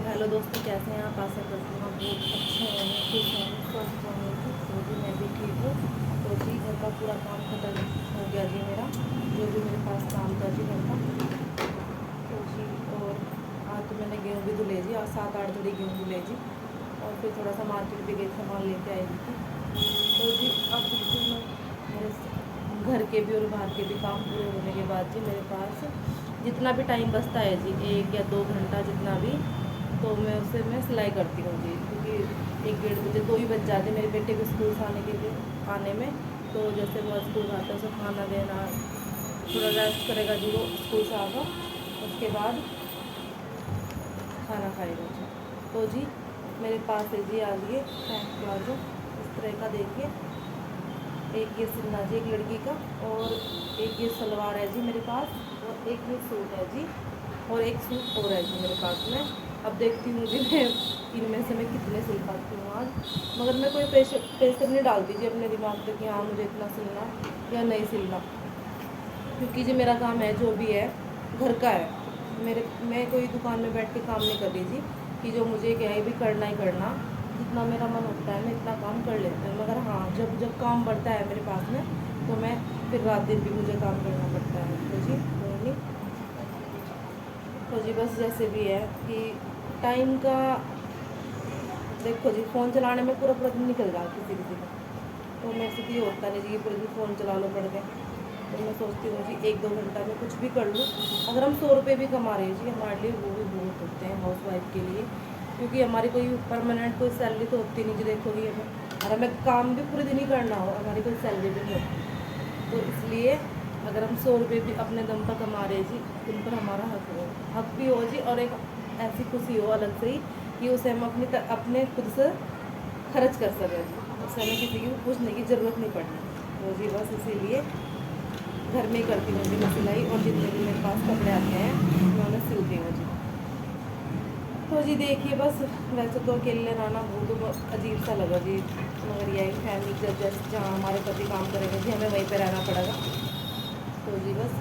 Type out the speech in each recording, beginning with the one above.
Hello दोस्तों, कैसे हैं आप? आशा करती हूँ आप बहुत अच्छे होंगे, खुश होंगे, स्वस्थ होंगे। तो जी मैं भी ठीक हूँ। तो जी घर का पूरा काम खत्म हो गया जी मेरा, जो भी मेरे पास काम था जी घर का। तो जी और आज तो मैंने गेहूँ भी धुले जी, आज 7-8 जोड़ी गेहूँ धुले जी। और फिर थोड़ा सा मार्केट भी गई, सामान लेके आई थी। तो जी अब बिल्कुल मेरे घर के भी और बाहर के भी काम पूरे होने के बाद जी मेरे पास जितना भी टाइम बचता है जी, 1 या 2 घंटा जितना भी, तो मैं उससे मैं सिलाई करती हूँ जी। क्योंकि 1-1:30 बजे 2 ही बज जाते मेरे बेटे को स्कूल से आने के लिए आने में। तो जैसे वो स्कूल आता है उसे खाना देना, थोड़ा रेस्ट करेगा जी वो स्कूल से आकर, उसके बाद खाना खाएगा जी। तो जी मेरे पास है जी आज ये पैंट प्लाजो इस तरह का, देखिए। एक ये सिलना जी एक लड़की का, और एक ये सलवार है जी मेरे पास, और एक ये सूट है जी, और एक सूट और है जी मेरे पास में। अब देखती हूँ जी मैं इनमें से मैं कितने सिल पाती हूँ आज। मगर मैं कोई प्रेशर नहीं डालती जी अपने दिमाग पे कि हाँ मुझे इतना सिलना या नहीं सिलना, क्योंकि जी मेरा काम है जो भी है घर का है। मैं कोई दुकान में बैठ के काम नहीं कर रही जी, कि जो मुझे क्या है भी करना ही करना। जितना मेरा मन होता है मैं इतना काम कर लेती हूँ, मगर हाँ जब जब काम बढ़ता है मेरे पास में, तो मैं फिर रात दिन भी मुझे काम करना पड़ता है। तो जी कोई नहीं। तो जी बस जैसे भी है कि टाइम का देखो जी, फ़ोन चलाने में पूरा पूरा दिन निकल जाए किसी किसी का। तो मेरे से तो ये होता नहीं जी कि पूरे दिन फ़ोन चला लो पड़ के। तो मैं सोचती हूँ जी 1-2 घंटा में कुछ भी कर लूँ। अगर हम 100 रुपये भी कमा रहे हैं जी, हमारे लिए वो भी बहुत होते हैं हाउस वाइफ के लिए। क्योंकि हमारी कोई परमानेंट कोई सैलरी तो होती नहीं जी, देखोगी हमें, और हमें काम भी पूरे दिन ही करना हो, हमारी कोई सैलरी भी नहीं होती। तो इसलिए अगर हम 100 रुपये भी अपने दम पर कमा रहे जी, उन पर हमारा हक भी हो जी, और एक ऐसी खुशी हो अलग से ही कि उसे हम अपने खुद से खर्च कर सकें जी। उससे हमें किसी की पूछने की ज़रूरत नहीं पड़नी। तो जी बस इसीलिए घर में ही करती हूँ जी मैं सिलाई, और जितने भी मेरे पास कपड़े आते हैं मैं उन्हें सिलती हूँ जी। तो जी देखिए बस, वैसे तो अकेले रहना बहुत अजीब सा लगा जी, मगर यही फैमिली जब जैसे जहाँ हमारे पति काम करेंगे जी, हमें वहीं पे रहना पड़ेगा। तो जी बस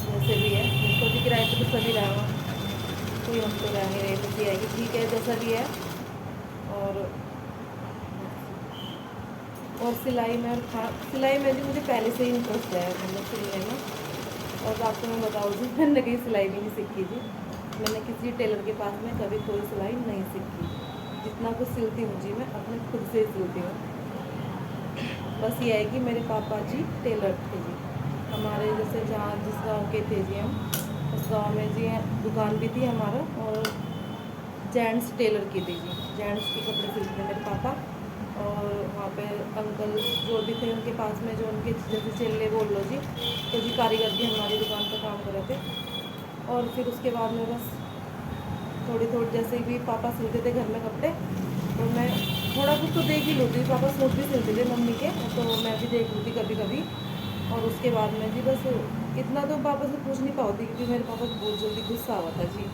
जैसे भी है, जिसको भी किराए पे तो सभी रहेगा, कोई हम तो रहेंगे नहीं, मुझे आएगी ठीक है जैसा भी है। और सिलाई में सिलाई में भी मुझे पहले से ही इंटरेस्ट है मतलब सिलने में। और आपको मैं बताऊँ जी, मैंने कहीं सिलाई भी नहीं सीखी थी। मैंने किसी टेलर के पास में कभी कोई सिलाई नहीं सीखी। जितना कुछ सिलती हूँ जी मैं अपने खुद से ही सिलती हूँ। बस ये है कि मेरे पापा जी टेलर थे जी, हमारे जैसे जहाँ जिस गांव के थे जी हम, उस गांव में जी दुकान भी थी हमारा, और जेंट्स टेलर की थी जी, जेंट्स के कपड़े सिलते थे मेरे पापा। और वहाँ पे अंकल जो भी थे उनके पास में, जो उनके जैसे चेले बोल लो जी, तो जी कारीगर भी हमारी दुकान पर काम कर रहे थे। और फिर उसके बाद में बस थोड़ी थोड़ी जैसे भी पापा सिलते थे घर में कपड़े, तो मैं थोड़ा कुछ तो देख ही लेती थी। पापा सूट भी सिलते थे मम्मी के, तो मैं भी देख लेती कभी कभी। और उसके बाद में जी बस इतना तो पापा से पूछ नहीं पाती, क्योंकि मेरे पापा को बहुत जल्दी गुस्सा हुआ था जी।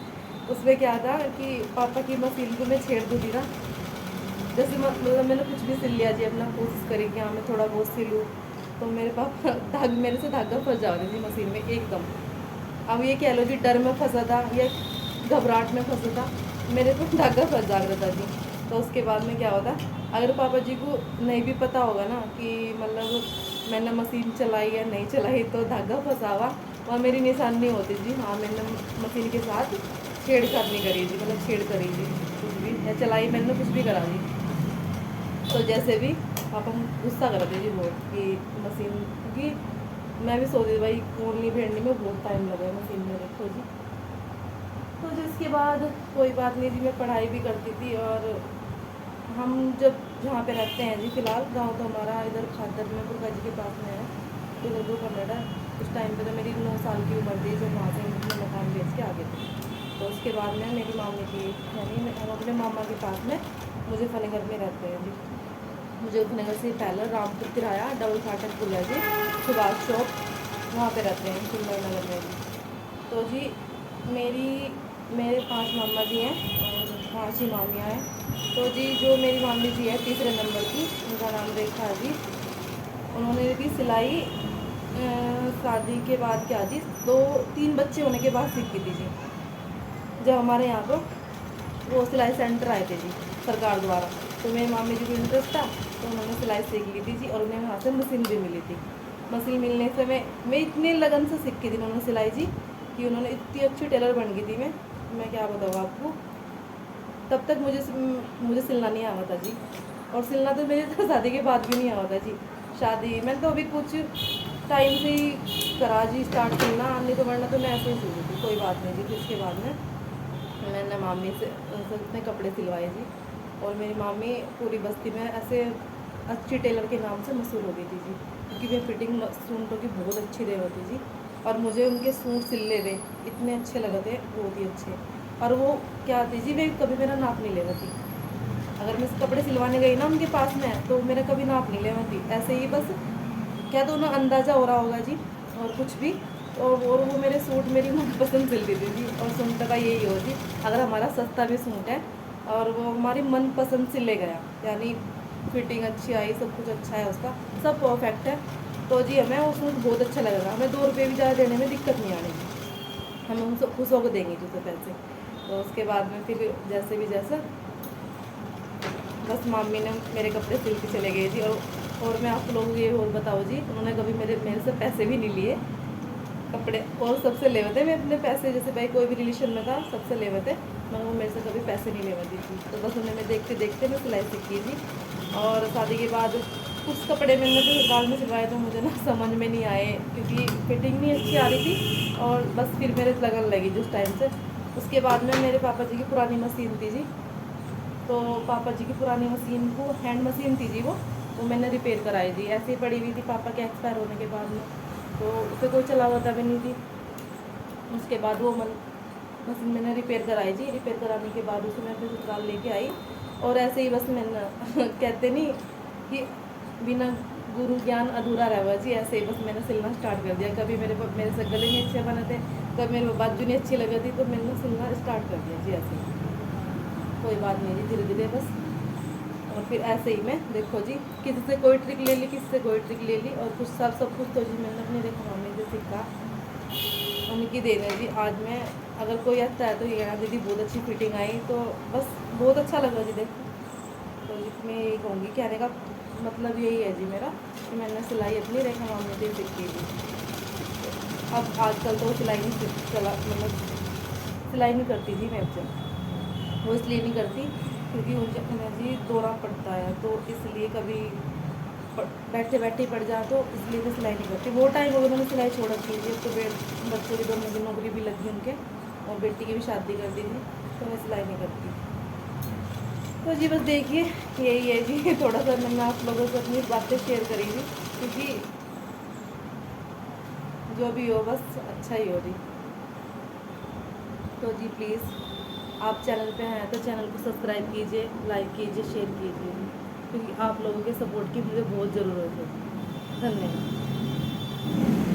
उसमें क्या था कि पापा की मशीन को मैं छेड़ दूँगी ना, जैसे मतलब मैंने कुछ भी सिल लिया जी, अपना कोशिश करी कि हाँ मैं थोड़ा बहुत सिलूँ, तो मेरे पापा मेरे से धागा फंस जाते जी मशीन में एकदम। अब ये कह लो जी डर में फंसा था या घबराहट में फंसा था, मेरे को धागा फंस जा रहा था जी। तो उसके बाद में क्या होता, अगर पापा जी को नहीं भी पता होगा ना कि मतलब मैंने मशीन चलाई या नहीं चलाई, तो धागा फंसा हुआ वह मेरी निशानी होती जी, हाँ मैंने मशीन के साथ छेड़छाड़ नहीं करी जी, मतलब छेड़ करी जी कुछ भी, या चलाई मैंने कुछ भी करा जी। तो जैसे भी पापा गुस्सा करते जी बहुत कि मशीन, क्योंकि मैं भी सोचती भाई खोलनी फेरने में बहुत टाइम लगा मशीन में, देखो जी। तो जिसके बाद कोई बात नहीं जी, मैं पढ़ाई भी करती थी। और हम जब जहाँ पे रहते हैं जी फ़िलहाल, गांव तो हमारा इधर खादर में दुर्गा जी के पास में है, तो उर्दू कन्नड़। उस टाइम पे तो मेरी 9 साल की उम्र थी जब वहाँ से हम अपने मकान बेच के आ गए थे। तो उसके बाद में मेरी मामी की, यानी हम अपने मामा के पास में मुझे फतेहगढ़ में रहते हैं जी। मुझे फतेहगढ़ से पहले रामपुर किराया डबल फाटक पुल है जी, सुभाष चौक, वहाँ पे रहते हैं सुंदर नगर में जी। तो जी मेरी मेरे 5 मामा जी हैं और 5 ही मामियाँ हैं। तो जी जो मेरी मामी जी है तीसरे नंबर की, उनका नाम रेखा है जी। उन्होंने भी सिलाई शादी के बाद क्या जी, 2-3 बच्चे होने के बाद सीखी थी जी, जब हमारे यहाँ पर वो सिलाई सेंटर आए थे जी सरकार द्वारा, तो मेरी मामी जी को इंटरेस्ट था तो उन्होंने सिलाई सीख ली थी जी, और उन्हें वहाँ से मशीन भी मिली थी। मशीन मिलने से मैं इतनी लगन से सीखी थी उन्होंने सिलाई जी, कि उन्होंने इतनी अच्छी टेलर बन गई थी मैं क्या बताऊँ आपको। तब तक मुझे सिलना नहीं आता था जी, और सिलना तो मेरे तो शादी के बाद भी नहीं आता था जी। शादी मैंने तो अभी कुछ टाइम से ही करा जी स्टार्ट सिलना, नहीं तो वरना तो मैं ऐसे ही सिलती थी, कोई बात नहीं जी। फिर उसके बाद में मैंने मामी से उनसे अपने कपड़े सिलवाए जी, और मेरी मामी पूरी बस्ती में ऐसे अच्छी टेलर के नाम से मशहूर हो गई थी जी, क्योंकि वे फिटिंग सूटों की बहुत अच्छी दे होती जी, और मुझे उनके सूट सिलने थे इतने अच्छे लगे थे, बहुत ही अच्छे। और वो क्या थी जी, वे कभी मेरा नाप नहीं लेती थी। अगर मैं कपड़े सिलवाने गई ना उनके पास में, तो मेरा कभी नाप नहीं लेती, ऐसे ही बस क्या तो उन्हें अंदाज़ा हो रहा होगा जी, और कुछ भी। और वो मेरे सूट मेरी मनपसंद सिल देती थी, और सूट का यही हो जी, अगर हमारा सस्ता भी सूट है और वो हमारी मनपसंद सिले गया, यानी फिटिंग अच्छी आई, सब कुछ अच्छा है उसका, सब परफेक्ट है, तो जी हमें वो सूट बहुत अच्छा लगेगा, हमें 2 रुपये भी ज़्यादा देने में दिक्कत नहीं आने की, हम उनसे खुश होकर देंगे जो तो पैसे। तो उसके बाद में फिर जैसे भी जैसा बस मामी ने मेरे कपड़े सिल के चले गए जी। और मैं आप लोगों को ये और बताऊँ जी, उन्होंने कभी मेरे से पैसे भी नहीं लिए कपड़े, और सबसे ले थे मैं अपने पैसे, जैसे भाई कोई भी रिलेशन में था सबसे ले थे, मगर वो मेरे से कभी पैसे नहीं लेती थी। तो बस उन्हें मैं देखते देखते मैं सिलाई सीखी थी, और शादी के बाद कुछ कपड़े मैंने तो बाद में सिलवाए तो मुझे ना समझ में नहीं आए, क्योंकि फिटिंग नहीं अच्छी आ रही थी, और बस फिर मेरे लगन लगी जिस टाइम से। उसके बाद में मेरे पापा जी की पुरानी मशीन थी जी, तो पापा जी की पुरानी मशीन को, हैंड मशीन थी जी वो मैंने रिपेयर कराई जी, ऐसे ही पड़ी हुई थी पापा के एक्सपायर होने के बाद में, तो उसे कोई चला हुआ भी नहीं थी। उसके बाद वो मशीन मैंने रिपेयर कराई जी, रिपेयर कराने के बाद उसे मैं अपने ससुराल लेके आई, और ऐसे ही बस मैंने कहते नहीं कि बिना गुरु ज्ञान अधूरा रहा जी, ऐसे ही बस मैंने सिलना स्टार्ट कर दिया। कभी मेरे से गले नहीं अच्छे बने थे, कभी मेरे बाजू नहीं अच्छी लगी थी, तो मैंने सिलना स्टार्ट कर दिया जी ऐसे ही, कोई बात नहीं जी, धीरे धीरे बस। और फिर ऐसे ही मैं देखो जी, किसी से कोई ट्रिक ले ली, किसी से कोई ट्रिक ले ली, और कुछ सब कुछ तो जी मैंने अपनी देखो मम्मी से सीखा, उनकी देन है जी। आज मैं अगर कोई आता है तो ये कहना दीदी बहुत अच्छी फिटिंग आई, तो बस बहुत अच्छा लगा जी देखो। तो जी मैं यही कहूँगी, कहने का मतलब यही है जी मेरा, कि मैंने सिलाई अपनी रेखा मामी से सीखी थी। अब आजकल तो सिलाई नहीं चला, मतलब सिलाई नहीं करती थी मैं जब, वो इसलिए नहीं करती क्योंकि मुझे एनर्जी दौरा पड़ता है, तो इसलिए कभी बैठे बैठे पड़ जा, तो इसलिए मैं सिलाई नहीं करती। वो टाइम हो गया मैंने सिलाई छोड़ रखी थी, तो बच्चों की दोनों की नौकरी भी लगी उनके, और बेटी की भी शादी कर दी थी, तो मैं सिलाई नहीं करती। तो जी बस देखिए यही है जी, थोड़ा सा मैंने आप लोगों से अपनी बातें शेयर करी थी, क्योंकि जो भी हो बस अच्छा ही हो जी। तो जी प्लीज़ आप चैनल पे हैं तो चैनल को सब्सक्राइब कीजिए, लाइक कीजिए, शेयर कीजिए, क्योंकि आप लोगों के सपोर्ट की मुझे बहुत ज़रूरत है। धन्यवाद।